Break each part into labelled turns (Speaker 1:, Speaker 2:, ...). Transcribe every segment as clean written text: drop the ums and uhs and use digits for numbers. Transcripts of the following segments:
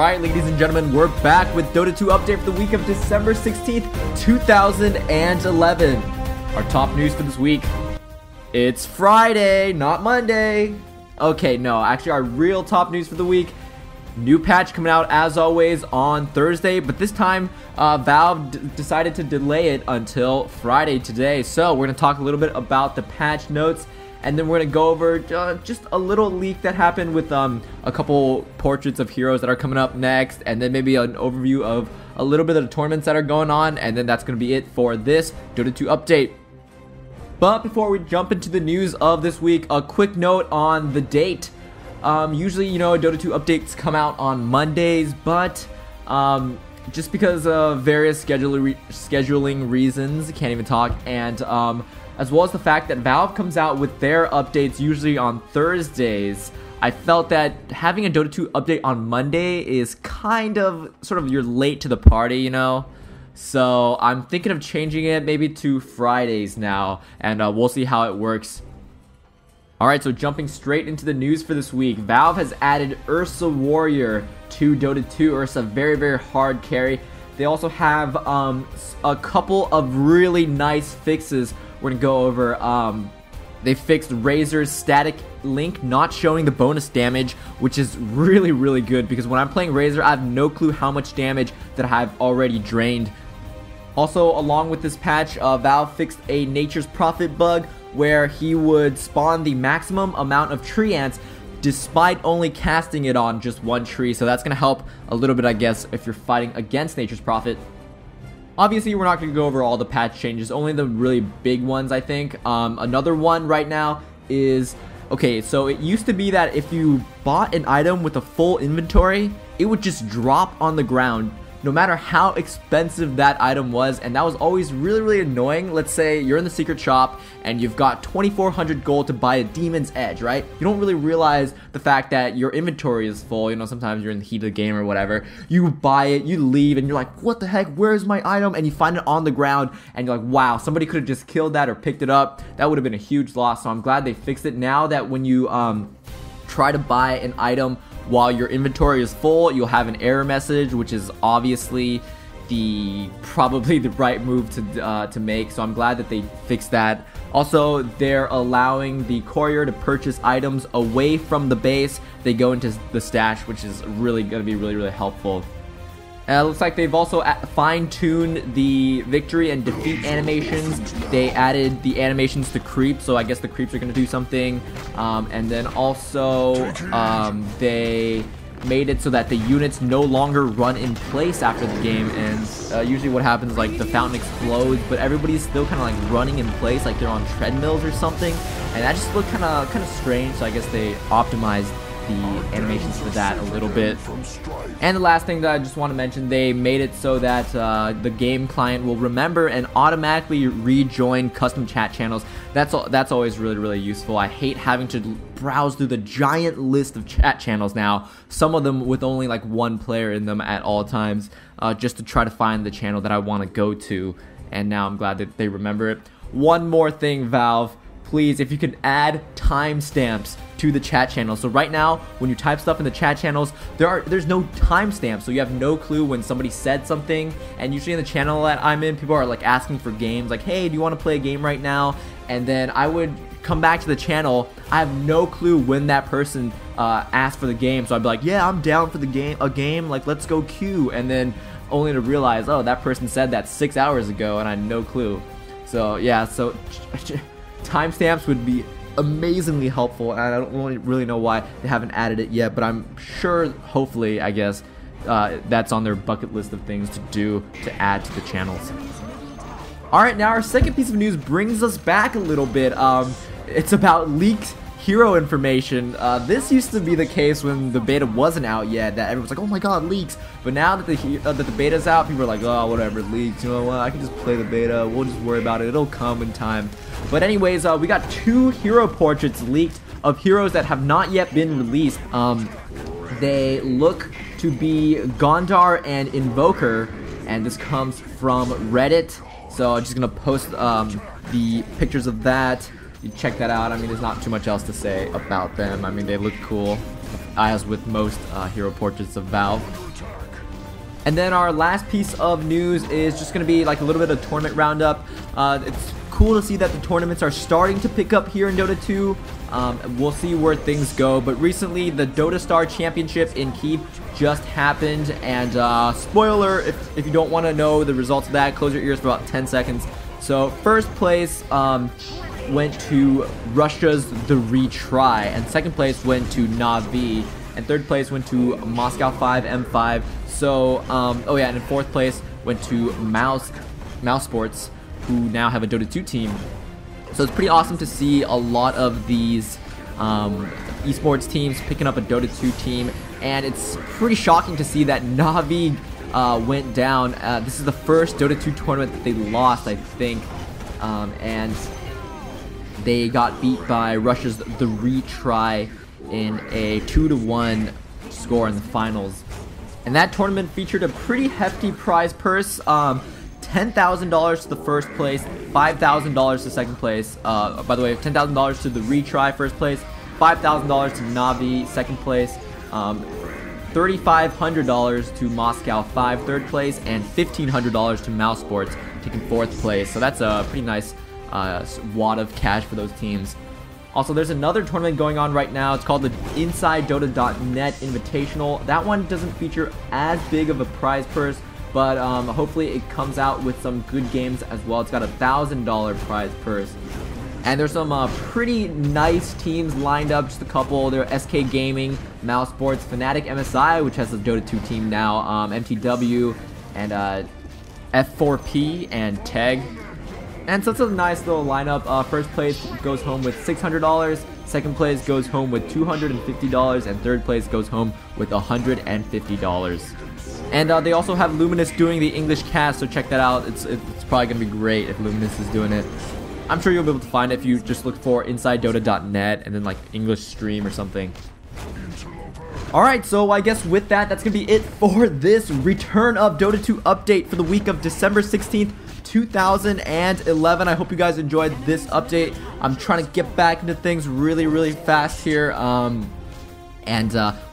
Speaker 1: Alright, ladies and gentlemen, we're back with Dota 2 update for the week of December 16th, 2011. Our top news for this week, it's Friday, not Monday. Okay, no, actually our real top news for the week, new patch coming out as always on Thursday, but this time Valve decided to delay it until Friday today. So we're going to talk a little bit about the patch notes, and then we're going to go over just a little leak that happened with a couple portraits of heroes that are coming up next, and then maybe an overview of a little bit of the tournaments that are going on, and then that's going to be it for this Dota 2 update. But before we jump into the news of this week, a quick note on the date. Usually, you know, Dota 2 updates come out on Mondays, but just because of various scheduling reasons, can't even talk, and as well as the fact that Valve comes out with their updates usually on Thursdays, I felt that having a Dota 2 update on Monday is kind of, sort of, you're late to the party, you know? So I'm thinking of changing it maybe to Fridays now, and we'll see how it works. Alright, so jumping straight into the news for this week, Valve has added Ursa Warrior to Dota 2. Ursa, very, very hard carry. They also have a couple of really nice fixes we're going to go over. They fixed Razor's static link not showing the bonus damage, which is really, really good, because when I'm playing Razor, I have no clue how much damage that I've already drained. Also, along with this patch, Valve fixed a Nature's Prophet bug, where he would spawn the maximum amount of tree ants despite only casting it on just one tree. So that's going to help a little bit, I guess, if you're fighting against Nature's Prophet. Obviously, we're not going to go over all the patch changes, only the really big ones, I think. Another one right now is, okay, so it used to be that if you bought an item with a full inventory, it would just drop on the ground, no matter how expensive that item was, and that was always really, really annoying. Let's say you're in the secret shop and you've got 2,400 gold to buy a Demon's Edge, right? You don't really realize the fact that your inventory is full. You know, sometimes you're in the heat of the game or whatever. You buy it, you leave, and you're like, what the heck? Where's my item? And you find it on the ground, and you're like, wow, somebody could have just killed that or picked it up. That would have been a huge loss, so I'm glad they fixed it. Now that when you try to buy an item while your inventory is full, you'll have an error message, which is obviously probably the right move to make. So I'm glad that they fixed that. Also, they're allowing the courier to purchase items away from the base. They go into the stash, which is really going to be really, really helpful. Looks like they've also fine-tuned the victory and defeat animations. They added the animations to creep, so I guess the creeps are going to do something. And then also, they made it so that the units no longer run in place after the game. And usually what happens is, like, the fountain explodes, but everybody's still kind of like running in place, like they're on treadmills or something. And that just looked kind of strange, so I guess they optimized the animations for that a little bit. And the last thing that I just want to mention, they made it so that the game client will remember and automatically rejoin custom chat channels. That's always really, really useful. I hate having to browse through the giant list of chat channels now, some of them with only like one player in them at all times, just to try to find the channel that I want to go to. And now I'm glad that they remember it. One more thing, Valve, please, if you could add timestamps to the chat channel. So right now, when you type stuff in the chat channels, there's no timestamp, so you have no clue when somebody said something. And usually in the channel that I'm in, people are like asking for games, like, hey, do you want to play a game right now? And then I would come back to the channel. I have no clue when that person asked for the game, so I'd be like, yeah, I'm down for a game, like, let's go queue. And then only to realize, oh, that person said that 6 hours ago, and I had no clue. So yeah, so timestamps would be amazingly helpful, and I don't really know why they haven't added it yet, but I'm sure, hopefully, I guess, that's on their bucket list of things to do to add to the channels. Alright, now our second piece of news brings us back a little bit. It's about leaked hero information. This used to be the case when the beta wasn't out yet, that everyone's like, oh my god, leaks. But now that the beta's out, people are like, oh, whatever, leaks, you know what, I can just play the beta, we'll just worry about it, it'll come in time. But anyways, we got 2 hero portraits leaked of heroes that have not yet been released. They look to be Gondar and Invoker, and this comes from Reddit. So I'm just gonna post the pictures of that. You check that out. I mean, there's not too much else to say about them. I mean, they look cool. as with most hero portraits of Valve. And then our last piece of news is just going to be like a little bit of tournament roundup. It's cool to see that the tournaments are starting to pick up here in Dota 2. We'll see where things go, but recently the Dota Star Championship in Kyiv just happened, and spoiler, if you don't want to know the results of that, close your ears for about 10 seconds. So first place went to Russia's The Retry, and second place went to Na'Vi, and third place went to Moscow 5 M5. So oh yeah, and in fourth place went to Mouse Sports, who now have a Dota 2 team. So it's pretty awesome to see a lot of these esports teams picking up a Dota 2 team, and it's pretty shocking to see that Na'Vi went down. This is the first Dota 2 tournament that they lost, I think, and they got beat by Russia's The Retry in a 2-1 score in the finals. And that tournament featured a pretty hefty prize purse. $10,000 to the first place, $5,000 to second place. By the way, $10,000 to The Retry first place, $5,000 to Na'Vi second place, $3,500 to Moscow 5 third place, and $1,500 to Mouse Sports taking fourth place. So that's a pretty nice wad of cash for those teams. Also, there's another tournament going on right now. It's called the InsideDota.net Invitational. That one doesn't feature as big of a prize purse, but hopefully it comes out with some good games as well. It's got a $1,000 prize purse. And there's some pretty nice teams lined up, just a couple. There are SK Gaming, Mouse Sports, Fnatic MSI, which has a Dota 2 team now, MTW, and F4P, and TEG. And so it's a nice little lineup. First place goes home with $600, second place goes home with $250, and third place goes home with $150. And they also have Luminous doing the English cast, so check that out. It's probably going to be great if Luminous is doing it. I'm sure you'll be able to find it if you just look for InsideDota.net and then like English stream or something. Alright, so I guess with that, that's going to be it for this Return of Dota 2 update for the week of December 16th, 2011. I hope you guys enjoyed this update. I'm trying to get back into things really fast here. And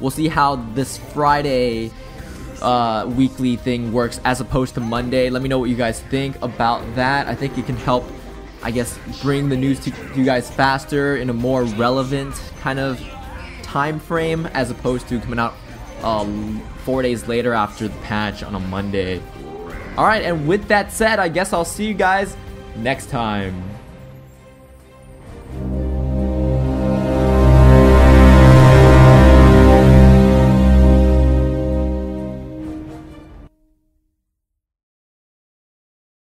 Speaker 1: we'll see how this Friday weekly thing works as opposed to Monday. Let me know what you guys think about that. I think it can help, I guess, bring the news to you guys faster in a more relevant kind of time frame as opposed to coming out 4 days later after the patch on a Monday. Alright, and with that said, I guess I'll see you guys next time.